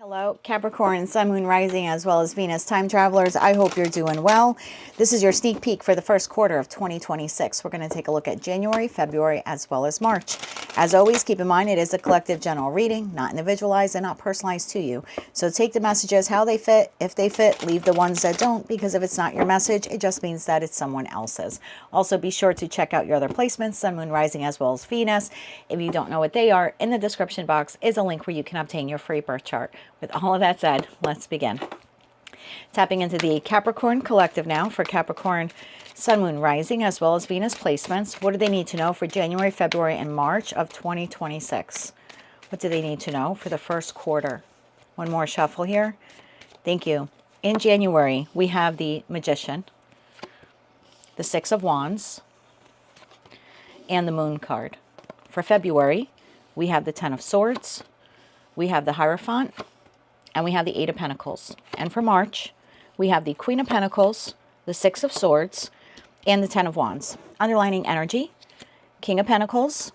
Hello, Capricorn, Sun, Moon, Rising, as well as Venus time travelers. I hope you're doing well. This is your sneak peek for the first quarter of 2026. We're going to take a look at January, February, as well as March. As always, keep in mind it is a collective general reading, not individualized and not personalized to you. So take the messages how they fit. If they fit, leave the ones that don't, because if it's not your message, it just means that it's someone else's. Also, be sure to check out your other placements, Sun, Moon, Rising, as well as Venus. If you don't know what they are, in the description box is a link where you can obtain your free birth chart. With all of that said, let's begin. Tapping into the Capricorn collective now for Capricorn, Sun, Moon, Rising, as well as Venus placements. What do they need to know for January, February, and March of 2026? What do they need to know for the first quarter? One more shuffle here. Thank you. In January, we have the Magician, the Six of Wands, and the Moon card. For February, we have the Ten of Swords, we have the Hierophant, and we have the Eight of Pentacles. And for March, we have the Queen of Pentacles, the Six of Swords, and the Ten of Wands. Underlining energy, King of Pentacles,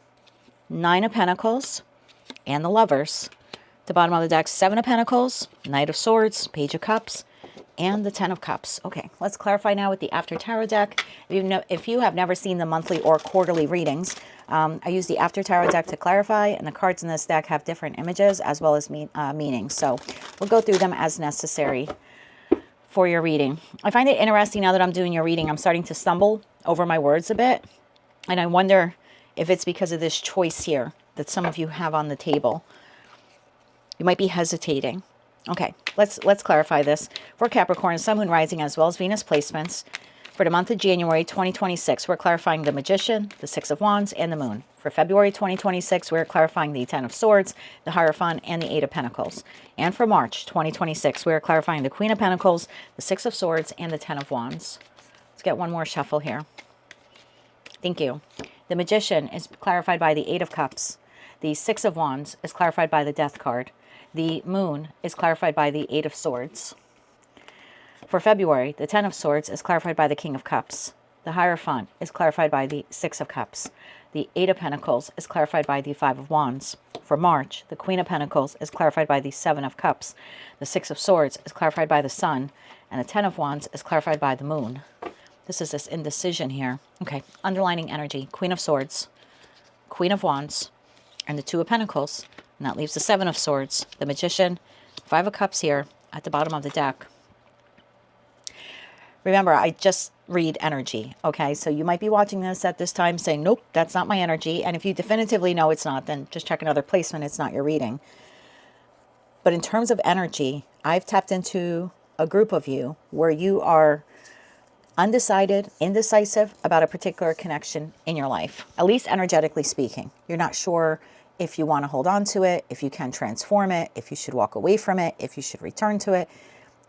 Nine of Pentacles, and the Lovers. At the bottom of the deck, Seven of Pentacles, Knight of Swords, Page of Cups, and the Ten of Cups. Okay, let's clarify now with the After Tarot deck. If you have never seen the monthly or quarterly readings, I use the After Tarot deck to clarify, and the cards in this deck have different images as well as meanings. So we'll go through them as necessary for your reading. I find it interesting now that I'm doing your reading, I'm starting to stumble over my words a bit. And I wonder if it's because of this choice here that some of you have on the table. You might be hesitating. Okay, let's clarify this. For Capricorn, Sun, Moon, Rising, as well as Venus placements, for the month of January 2026, we're clarifying the Magician, the Six of Wands, and the Moon. For February 2026, we're clarifying the Ten of Swords, the Hierophant, and the Eight of Pentacles. And for March 2026, we're clarifying the Queen of Pentacles, the Six of Swords, and the Ten of Wands. Let's get one more shuffle here. Thank you. The Magician is clarified by the Eight of Cups. The Six of Wands is clarified by the Death card. The Moon is clarified by the Eight of Swords. For February, the Ten of Swords is clarified by the King of Cups. The Hierophant is clarified by the Six of Cups. The Eight of Pentacles is clarified by the Five of Wands. For March, the Queen of Pentacles is clarified by the Seven of Cups. The Six of Swords is clarified by the Sun. And the Ten of Wands is clarified by the Moon. This is this indecision here. Okay, underlining energy. Queen of Swords, Queen of Wands, and the Two of Pentacles. And that leaves the Seven of Swords, the Magician, Five of Cups here at the bottom of the deck. Remember, I just read energy, okay? So you might be watching this at this time saying, nope, that's not my energy. And if you definitively know it's not, then just check another placement. It's not your reading. But in terms of energy, I've tapped into a group of you where you are undecided, indecisive about a particular connection in your life, at least energetically speaking. You're not sure if you want to hold on to it, if you can transform it, if you should walk away from it, if you should return to it.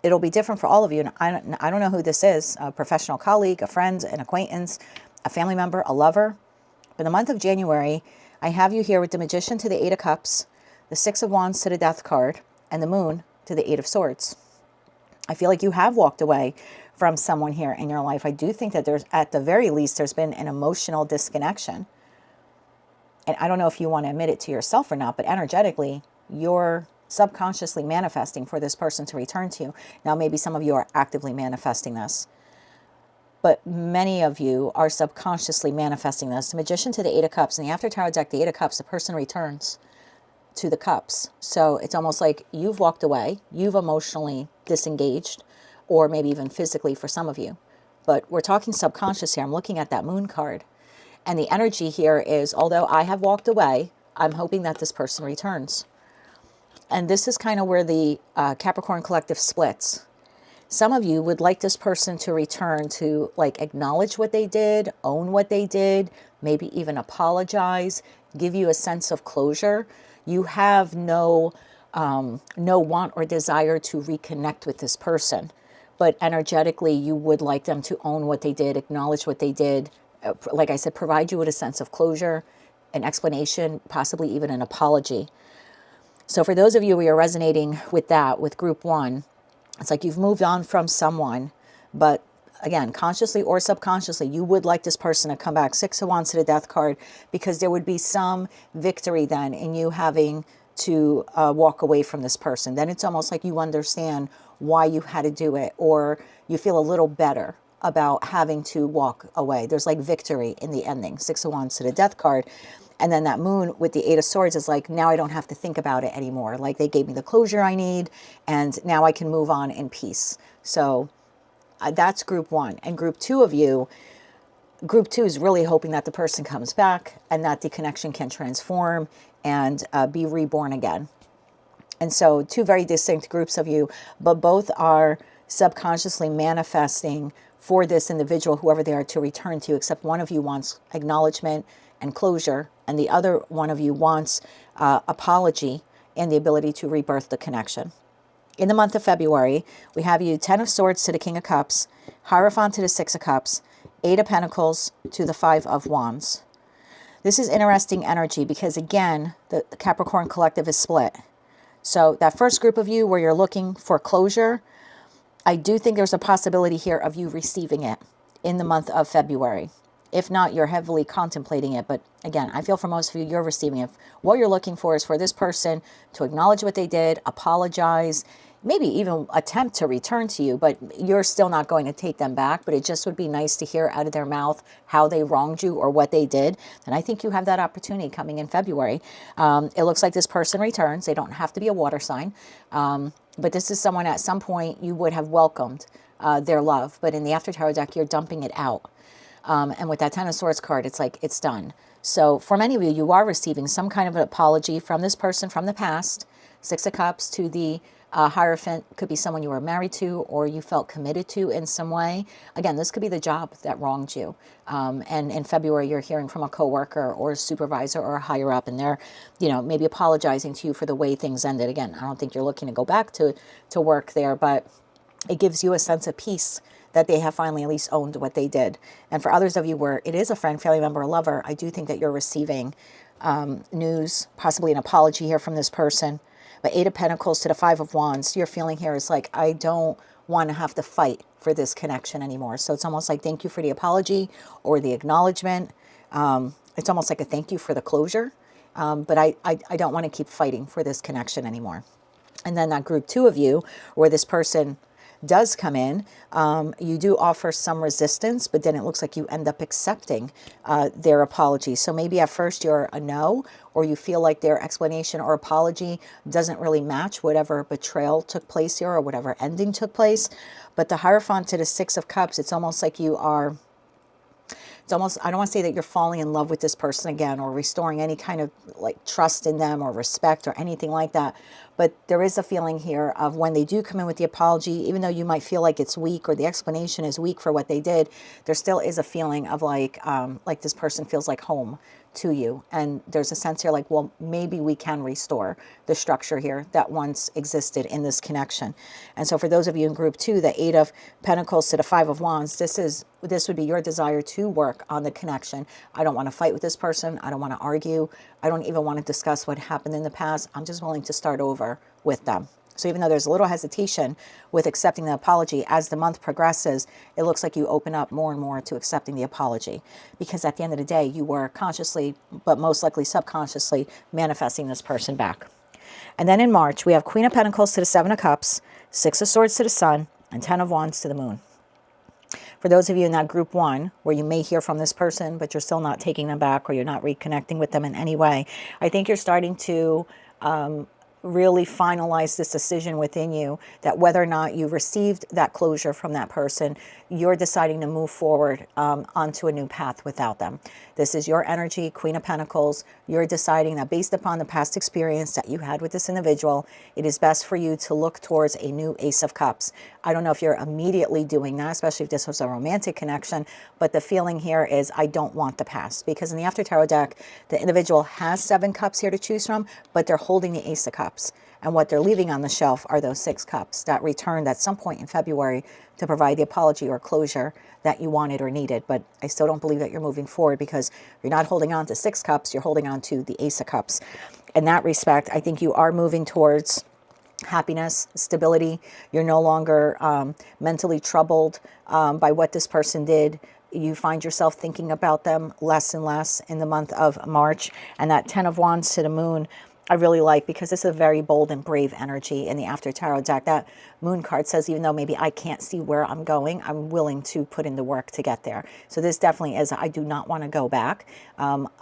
It'll be different for all of you. And I don't know who this is, a professional colleague, a friend, an acquaintance, a family member, a lover. For the month of January, I have you here with the Magician to the Eight of Cups, the Six of Wands to the Death card, and the Moon to the Eight of Swords. I feel like you have walked away from someone here in your life. I do think that there's, at the very least, there's been an emotional disconnection. And I don't know if you want to admit it to yourself or not, but energetically, you're subconsciously manifesting for this person to return to you. Now, maybe some of you are actively manifesting this, but many of you are subconsciously manifesting this. The Magician to the Eight of Cups. In the After Tarot deck, the Eight of Cups, the person returns to the Cups. So it's almost like you've walked away, you've emotionally disengaged, or maybe even physically for some of you. But we're talking subconscious here. I'm looking at that Moon card. And the energy here is, although I have walked away, I'm hoping that this person returns. And this is kind of where the Capricorn collective splits. Some of you would like this person to return to, like, acknowledge what they did, own what they did, maybe even apologize, give you a sense of closure. You have no want or desire to reconnect with this person. But energetically, you would like them to own what they did, acknowledge what they did. Like I said, provide you with a sense of closure, an explanation, possibly even an apology. So for those of you who are resonating with that, with group one, it's like you've moved on from someone, but again, consciously or subconsciously, you would like this person to come back. Six of Wands to the Death card, because there would be some victory then in you having to walk away from this person. Then it's almost like you understand why you had to do it, or you feel a little better about having to walk away. There's like victory in the ending. 6 of Wands to the Death card. And then that Moon with the 8 of Swords is like, now I don't have to think about it anymore. Like they gave me the closure I need, and now I can move on in peace. So that's group 1. And group 2 of you, group 2 is really hoping that the person comes back and that the connection can transform and be reborn again. And so 2 very distinct groups of you, but both are subconsciously manifesting for this individual, whoever they are, to return to you, except one of you wants acknowledgement and closure, and the other one of you wants apology and the ability to rebirth the connection. In the month of February, we have you 10 of Swords to the King of Cups, Hierophant to the 6 of Cups, 8 of Pentacles to the 5 of Wands. This is interesting energy because, again, the Capricorn collective is split. So that first group of you where you're looking for closure, I do think there's a possibility here of you receiving it in the month of February. If not, you're heavily contemplating it. But again, I feel for most of you, you're receiving it. What you're looking for is for this person to acknowledge what they did, apologize, maybe even attempt to return to you, but you're still not going to take them back. But it just would be nice to hear out of their mouth how they wronged you or what they did. And I think you have that opportunity coming in February. It looks like this person returns. They don't have to be a water sign. But this is someone at some point you would have welcomed their love. But in the After Tarot deck, you're dumping it out. And with that 10 of Swords card, it's like it's done. So for many of you, you are receiving some kind of an apology from this person from the past. 6 of Cups to the Hierophant could be someone you were married to or you felt committed to in some way. Again, this could be the job that wronged you. And in February, you're hearing from a coworker or a supervisor or a higher up, and they're, maybe apologizing to you for the way things ended. Again, I don't think you're looking to go back to work there, but it gives you a sense of peace that they have finally at least owned what they did. And for others of you where it is a friend, family member, or lover, I do think that you're receiving news, possibly an apology here from this person. But 8 of Pentacles to the 5 of Wands, your feeling here is like, I don't want to have to fight for this connection anymore. So it's almost like thank you for the apology or the acknowledgement. It's almost like a thank you for the closure. But I don't want to keep fighting for this connection anymore. And then that group 2 of you, where this person does come in, you do offer some resistance, but then it looks like you end up accepting their apology. So maybe at first you're a no, or you feel like their explanation or apology doesn't really match whatever betrayal took place here or whatever ending took place. But the Hierophant to the 6 of Cups, it's almost like you are... It's almost, I don't want to say that you're falling in love with this person again or restoring any kind of like trust in them or respect or anything like that. But there is a feeling here of when they do come in with the apology, even though you might feel like it's weak or the explanation is weak for what they did, there still is a feeling of like this person feels like home to you. And there's a sense here like, well, maybe we can restore the structure here that once existed in this connection. And so for those of you in group 2, the 8 of Pentacles to the 5 of Wands, this would be your desire to work on the connection. I don't want to fight with this person. I don't want to argue. I don't even want to discuss what happened in the past. I'm just willing to start over with them. So even though there's a little hesitation with accepting the apology, as the month progresses, it looks like you open up more and more to accepting the apology. Because at the end of the day, you were consciously, but most likely subconsciously, manifesting this person back. And then in March, we have Queen of Pentacles to the 7 of Cups, 6 of Swords to the Sun, and 10 of Wands to the Moon. For those of you in that group 1, where you may hear from this person, but you're still not taking them back or you're not reconnecting with them in any way, I think you're starting to really finalize this decision within you that whether or not you received that closure from that person, you're deciding to move forward onto a new path without them. This is your energy, Queen of Pentacles. You're deciding that based upon the past experience that you had with this individual, it is best for you to look towards a new Ace of Cups. I don't know if you're immediately doing that, especially if this was a romantic connection, but the feeling here is I don't want the past. Because in the After Tarot deck, the individual has 7 cups here to choose from, but they're holding the Ace of Cups. And what they're leaving on the shelf are those 6 cups that returned at some point in February to provide the apology or closure that you wanted or needed. But I still don't believe that you're moving forward because you're not holding on to 6 cups, you're holding on to the Ace of Cups. In that respect, I think you are moving towards happiness, stability. You're no longer mentally troubled by what this person did. You find yourself thinking about them less and less in the month of March. And that 10 of Wands to the Moon, I really like, because this is a very bold and brave energy in the After Tarot deck. That moon card says, even though maybe I can't see where I'm going, I'm willing to put in the work to get there. So this definitely is, I do not want to go back.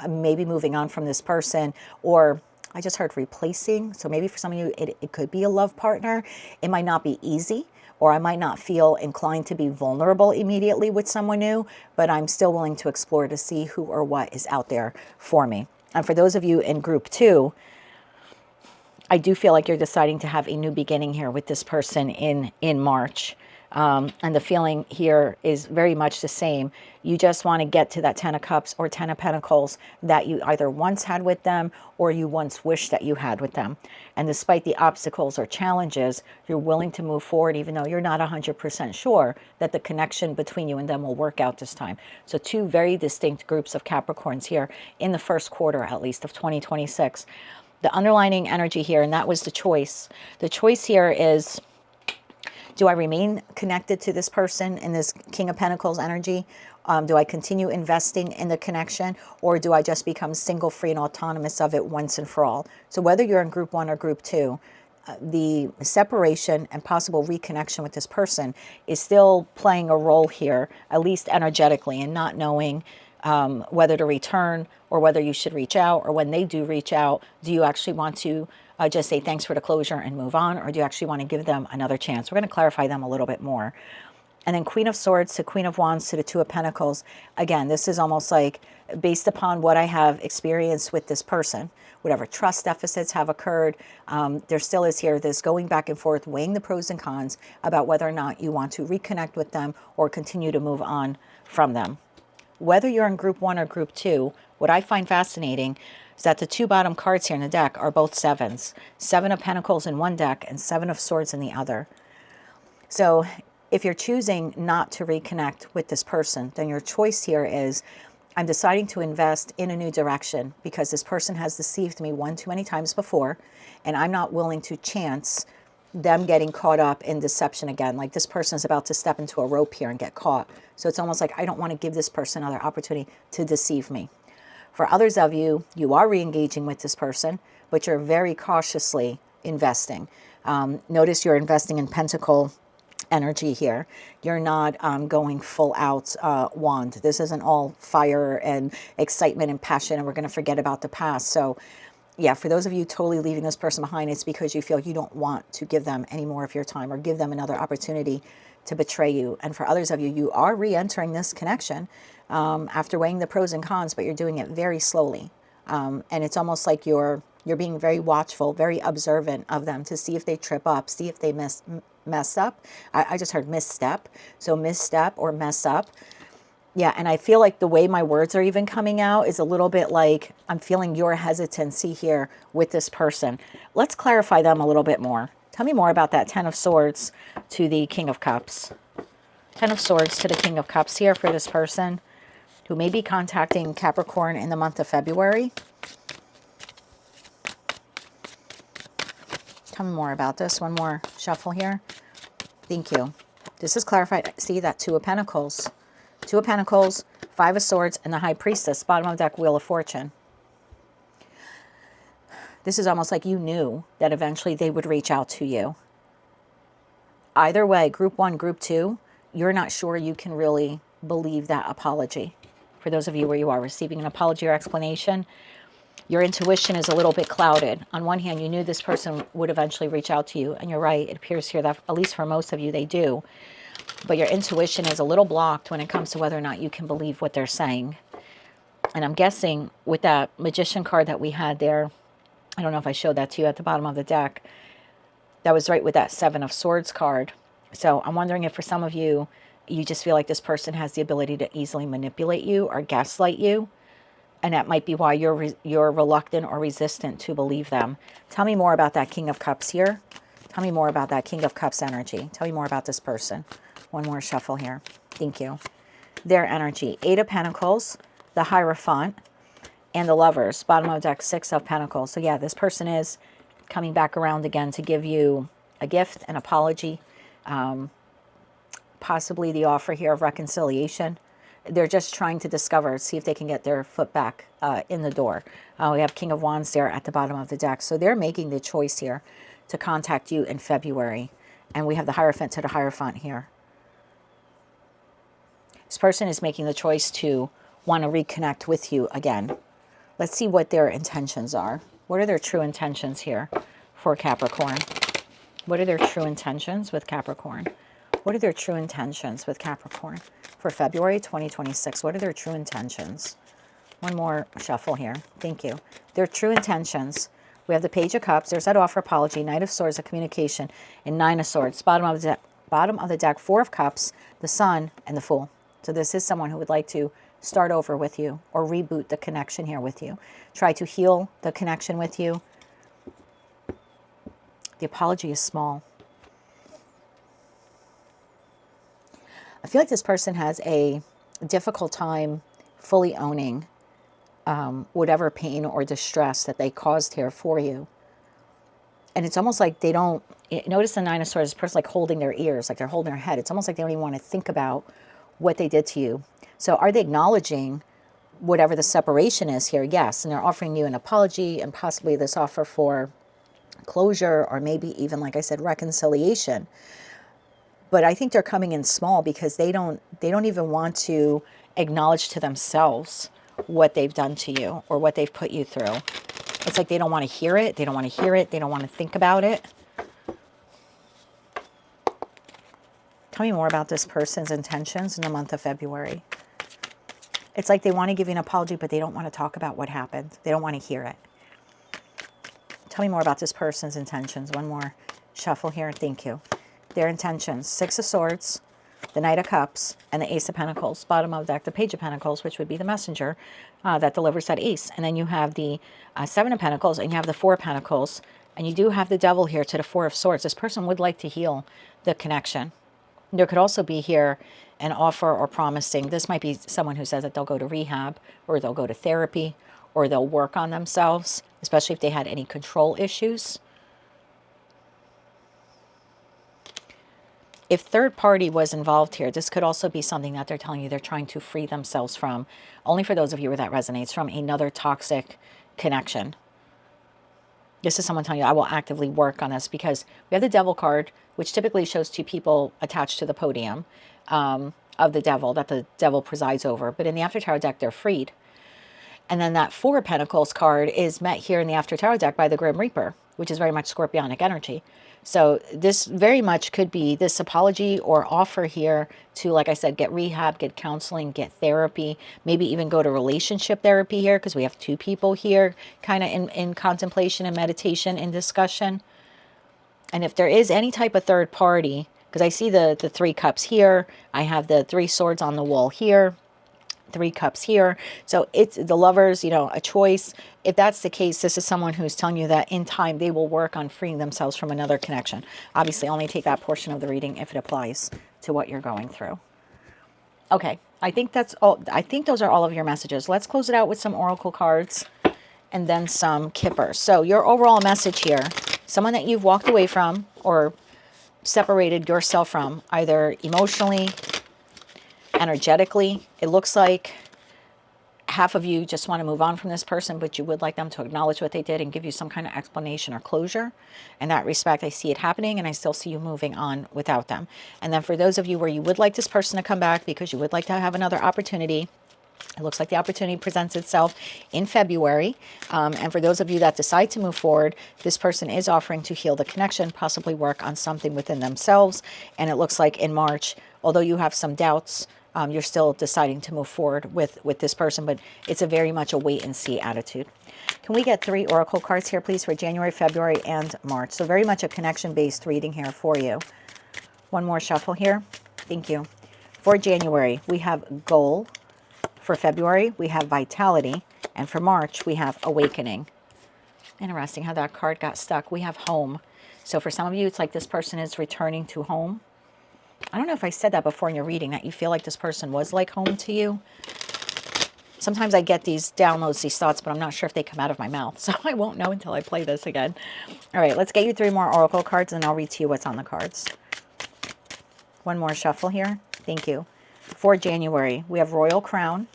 Maybe moving on from this person, or I just heard replacing. So maybe for some of you, it could be a love partner. It might not be easy, or I might not feel inclined to be vulnerable immediately with someone new, but I'm still willing to explore to see who or what is out there for me. And for those of you in group 2, I do feel like you're deciding to have a new beginning here with this person in March. And the feeling here is very much the same. You just want to get to that 10 of Cups or 10 of Pentacles that you either once had with them or you once wished that you had with them. And despite the obstacles or challenges, you're willing to move forward, even though you're not 100% sure that the connection between you and them will work out this time. So two very distinct groups of Capricorns here in the first quarter, at least, of 2026. The underlining energy here, and that was the choice. The choice here is, do I remain connected to this person in this King of Pentacles energy? Do I continue investing in the connection, or do I just become single, free, and autonomous of it once and for all? So whether you're in group 1 or group 2, the separation and possible reconnection with this person is still playing a role here, at least energetically, and not knowing whether to return or whether you should reach out, or when they do reach out, do you actually want to just say thanks for the closure and move on, or do you actually want to give them another chance? We're going to clarify them a little bit more. And then Queen of Swords to Queen of Wands to the Two of Pentacles. Again, this is almost like based upon what I have experienced with this person, whatever trust deficits have occurred, there still is here this going back and forth, weighing the pros and cons about whether or not you want to reconnect with them or continue to move on from them. Whether you're in group 1 or group 2, what I find fascinating is that the two bottom cards here in the deck are both 7s. 7 of Pentacles in one deck and 7 of Swords in the other. So if you're choosing not to reconnect with this person, then your choice here is, I'm deciding to invest in a new direction because this person has deceived me one too many times before, and I'm not willing to chance them getting caught up in deception again. Like this person is about to step into a rope here and get caught. So it's almost like I don't want to give this person another opportunity to deceive me. For others of you, you are re-engaging with this person, but you're very cautiously investing. Notice you're investing in Pentacle energy here. You're not going full out wand. This isn't all fire and excitement and passion, and we're going to forget about the past. So yeah, for those of you totally leaving this person behind, it's because you feel you don't want to give them any more of your time or give them another opportunity to betray you. And for others of you, you are re-entering this connection after weighing the pros and cons, but you're doing it very slowly. And it's almost like you're being very watchful, very observant of them to see if they trip up, see if they mess up. I just heard misstep. So misstep or mess up. Yeah, and I feel like the way my words are even coming out is a little bit like I'm feeling your hesitancy here with this person. Let's clarify them a little bit more. Tell me more about that 10 of Swords to the King of Cups. 10 of Swords to the King of Cups here for this person who may be contacting Capricorn in the month of February. Tell me more about this. One more shuffle here. Thank you. This is clarified. See that 2 of Pentacles. 2 of Pentacles, 5 of Swords, and the High Priestess. Bottom of the deck, Wheel of Fortune. This is almost like you knew that eventually they would reach out to you. Either way, group 1, group 2, you're not sure you can really believe that apology. For those of you where you are receiving an apology or explanation, your intuition is a little bit clouded. On one hand, you knew this person would eventually reach out to you, and you're right, it appears here that, at least for most of you, they do. But your intuition is a little blocked when it comes to whether or not you can believe what they're saying. And I'm guessing with that Magician card that we had there, I don't know if I showed that to you at the bottom of the deck, that was right with that 7 of Swords card. So I'm wondering if for some of you, you just feel like this person has the ability to easily manipulate you or gaslight you. And that might be why you're reluctant or resistant to believe them. Tell me more about that King of Cups here. Tell me more about that King of Cups energy. Tell me more about this person. One more shuffle here. Thank you. Their energy. 8 of Pentacles, the Hierophant, and the Lovers. Bottom of deck, 6 of Pentacles. So yeah, this person is coming back around again to give you a gift, an apology, possibly the offer here of reconciliation. They're just trying to discover, see if they can get their foot back in the door. We have King of Wands there at the bottom of the deck. So they're making the choice here to contact you in February. And we have the Hierophant to the Hierophant here. This person is making the choice to want to reconnect with you again. Let's see what their intentions are. What are their true intentions here for Capricorn? What are their true intentions with Capricorn? What are their true intentions with Capricorn for February 2026? What are their true intentions? One more shuffle here. Thank you. Their true intentions. We have the Page of Cups. There's that offer apology, Knight of Swords, a communication, and Nine of Swords. Bottom of the deck, Four of Cups, the Sun, and the Fool. So this is someone who would like to start over with you or reboot the connection here with you. Try to heal the connection with you. The apology is small. I feel like this person has a difficult time fully owning whatever pain or distress that they caused here for you. And it's almost like they don't, notice the Nine of Swords, this person like holding their ears, like they're holding their head. It's almost like they don't even want to think about what they did to you. So are they acknowledging whatever the separation is here? Yes. And they're offering you an apology and possibly this offer for closure or maybe even, like I said, reconciliation. But I think they're coming in small because they don't even want to acknowledge to themselves what they've done to you or what they've put you through. It's like they don't want to hear it. They don't want to hear it. They don't want to think about it. Tell me more about this person's intentions in the month of February. It's like they want to give you an apology, but they don't want to talk about what happened. They don't want to hear it. Tell me more about this person's intentions. One more shuffle here. Thank you. Their intentions. Six of Swords, the Knight of Cups, and the Ace of Pentacles. Bottom of the deck, the Page of Pentacles, which would be the messenger that delivers that ace. And then you have the Seven of Pentacles, and you have the Four of Pentacles. And you do have the Devil here to the Four of Swords. This person would like to heal the connection. There could also be here an offer or promising. This might be someone who says that they'll go to rehab or they'll go to therapy or they'll work on themselves, especially if they had any control issues. If third party was involved here, this could also be something that they're telling you they're trying to free themselves from. Only for those of you where that resonates, from another toxic connection. This is someone telling you, I will actively work on this, because we have the Devil card, which typically shows two people attached to the podium of the Devil, that the Devil presides over. But in the After Tarot deck, they're freed. And then that Four of Pentacles card is met here in the After Tarot deck by the Grim Reaper, which is very much scorpionic energy. So this very much could be this apology or offer here to, like I said, get rehab, get counseling, get therapy, maybe even go to relationship therapy here, because we have two people here kind of in contemplation and meditation and discussion. And if there is any type of third party, because I see the Three Cups here, I have the Three Swords on the wall here, Three Cups here. So it's the Lovers, you know, a choice. If that's the case, this is someone who's telling you that in time they will work on freeing themselves from another connection. Obviously, only take that portion of the reading if it applies to what you're going through. Okay, I think that's all. I think those are all of your messages. Let's close it out with some oracle cards and then some kippers. So your overall message here, someone that you've walked away from or separated yourself from, either emotionally, energetically. It looks like half of you just want to move on from this person, but you would like them to acknowledge what they did and give you some kind of explanation or closure. In that respect, I see it happening, and I still see you moving on without them. And then for those of you where you would like this person to come back because you would like to have another opportunity, it looks like the opportunity presents itself in February. And for those of you that decide to move forward, this person is offering to heal the connection, possibly work on something within themselves. And it looks like in March, although you have some doubts, you're still deciding to move forward with this person, but it's a very much a wait and see attitude. Can we get 3 oracle cards here, please, for January, February, and March? So very much a connection-based reading here for you. One more shuffle here. Thank you. For January, we have goal. For February, we have vitality. And for March, we have awakening. Interesting how that card got stuck. We have home. So for some of you, it's like this person is returning to home. I don't know if I said that before in your reading, that you feel like this person was like home to you. Sometimes I get these downloads, these thoughts, but I'm not sure if they come out of my mouth. So I won't know until I play this again. All right, let's get you 3 more oracle cards, and I'll read to you what's on the cards. One more shuffle here. Thank you. for January, we have royal crown,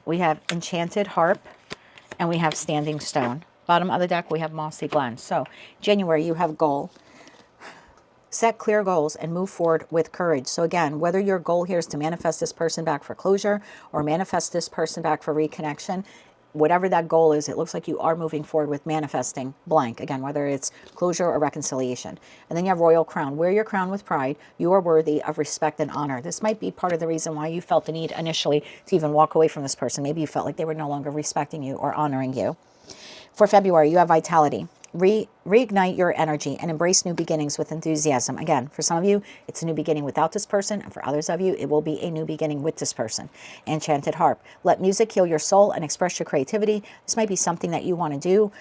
we have enchanted harp, and we have standing stone. Bottom of the deck, we have mossy glen. So January, you have goal. Set clear goals and move forward with courage. So again, whether your goal here is to manifest this person back for closure or manifest this person back for reconnection, whatever that goal is, it looks like you are moving forward with manifesting blank. Again, whether it's closure or reconciliation. And then you have royal crown. Wear your crown with pride. You are worthy of respect and honor. This might be part of the reason why you felt the need initially to even walk away from this person. Maybe you felt like they were no longer respecting you or honoring you. For February, you have vitality. Reignite your energy and embrace new beginnings with enthusiasm. Again, for some of you, it's a new beginning without this person, and for others of you, it will be a new beginning with this person. Enchanted harp. Let music heal your soul and express your creativity. This might be something that you want to do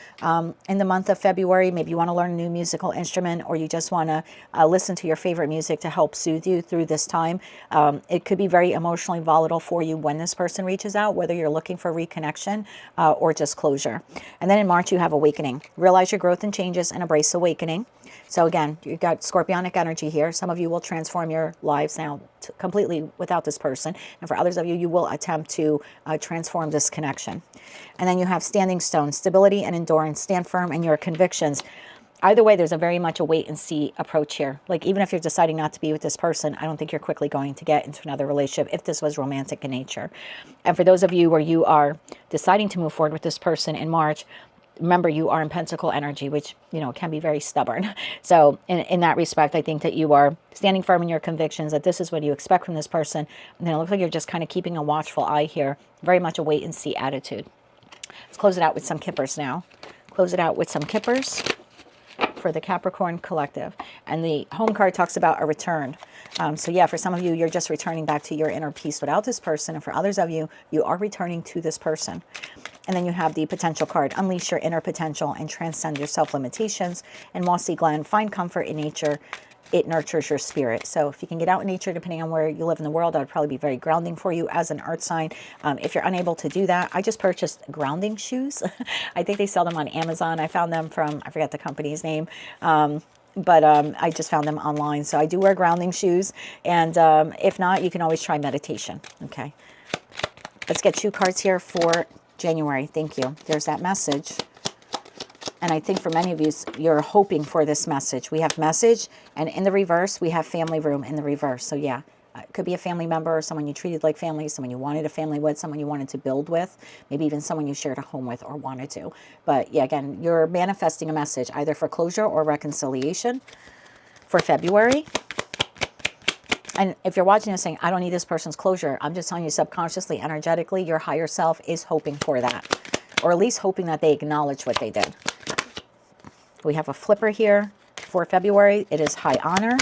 in the month of February. Maybe you want to learn a new musical instrument, or you just want to listen to your favorite music to help soothe you through this time. It could be very emotionally volatile for you when this person reaches out, whether you're looking for reconnection or just closure. And then in March, you have awakening. Realize your growth and changes and embrace awakening. So again, you've got scorpionic energy here. Some of you will transform your lives now completely without this person. And for others of you, you will attempt to transform this connection. And then you have standing stone, stability and endurance. Stand firm in your convictions. Either way, there's a very much a wait and see approach here. Like even if you're deciding not to be with this person, I don't think you're quickly going to get into another relationship if this was romantic in nature. And for those of you where you are deciding to move forward with this person in March, remember, you are in pentacle energy, which, you know, can be very stubborn. So in that respect, I think that you are standing firm in your convictions that this is what you expect from this person. And then it looks like you're just kind of keeping a watchful eye here. Very much a wait and see attitude. Let's close it out with some kippers now. Close it out with some kippers for the Capricorn collective. And the home card talks about a return. So yeah, for some of you, you're just returning back to your inner peace without this person. And for others of you, you are returning to this person. And then you have the potential card. Unleash your inner potential and transcend your self-limitations. And Mossy Glen, find comfort in nature. It nurtures your spirit. So if you can get out in nature, depending on where you live in the world, that would probably be very grounding for you as an earth sign. If you're unable to do that, I just purchased grounding shoes. I think they sell them on Amazon. I found them from, I forgot the company's name. But I just found them online. So I do wear grounding shoes. And if not, you can always try meditation. Okay. Let's get 2 cards here for January. Thank you. There's that message. And I think for many of you, you're hoping for this message. We have message, and in the reverse, we have family room in the reverse. So yeah, it could be a family member, or someone you treated like family, someone you wanted a family with, someone you wanted to build with, maybe even someone you shared a home with or wanted to. But yeah, again, you're manifesting a message either for closure or reconciliation for February. And if you're watching this saying, I don't need this person's closure, I'm just telling you subconsciously, energetically, your higher self is hoping for that, or at least hoping that they acknowledge what they did. We have a flipper here for February. It is high honor.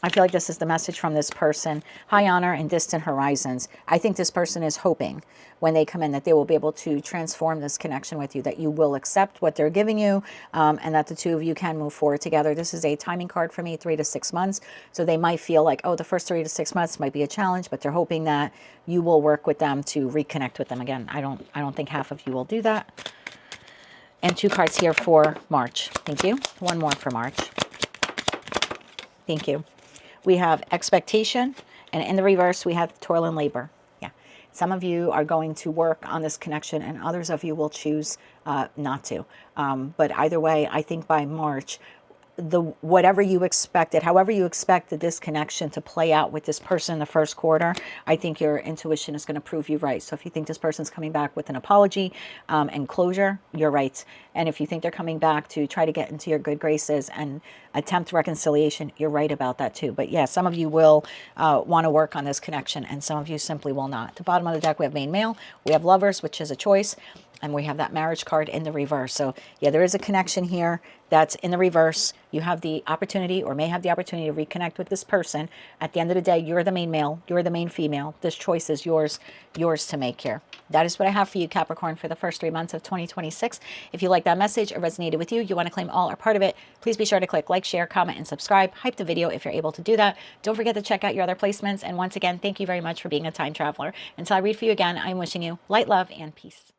I feel like this is the message from this person. High honor and distant horizons. I think this person is hoping when they come in that they will be able to transform this connection with you, that you will accept what they're giving you, and that the two of you can move forward together. This is a timing card for me, 3 to 6 months. So they might feel like, oh, the first 3 to 6 months might be a challenge, but they're hoping that you will work with them to reconnect with them again. I don't think half of you will do that. And 2 cards here for March. Thank you. 1 more for March. Thank you. We have expectation, and in the reverse, we have toil and labor. Yeah. Some of you are going to work on this connection, and others of you will choose not to. But either way, I think by March, whatever you expected, however you expected this connection to play out with this person in the first quarter, I think your intuition is going to prove you right. So if you think this person's coming back with an apology and closure, you're right. And if you think they're coming back to try to get into your good graces and attempt reconciliation, you're right about that too. But yeah, some of you will want to work on this connection, and some of you simply will not. At the bottom of the deck, we have main male, we have lovers, which is a choice, and we have that marriage card in the reverse. So yeah, there is a connection here that's in the reverse. You have the opportunity, or may have the opportunity, to reconnect with this person. At the end of the day, you're the main male, you're the main female. This choice is yours to make here. That is what I have for you, Capricorn, for the first 3 months of 2026. If you like that message or resonated with you, you want to claim all or part of it, please be sure to click like, share, comment, and subscribe. Hype the video if you're able to do that. Don't forget to check out your other placements. And once again, thank you very much for being a time traveler. Until I read for you again, I'm wishing you light, love, and peace.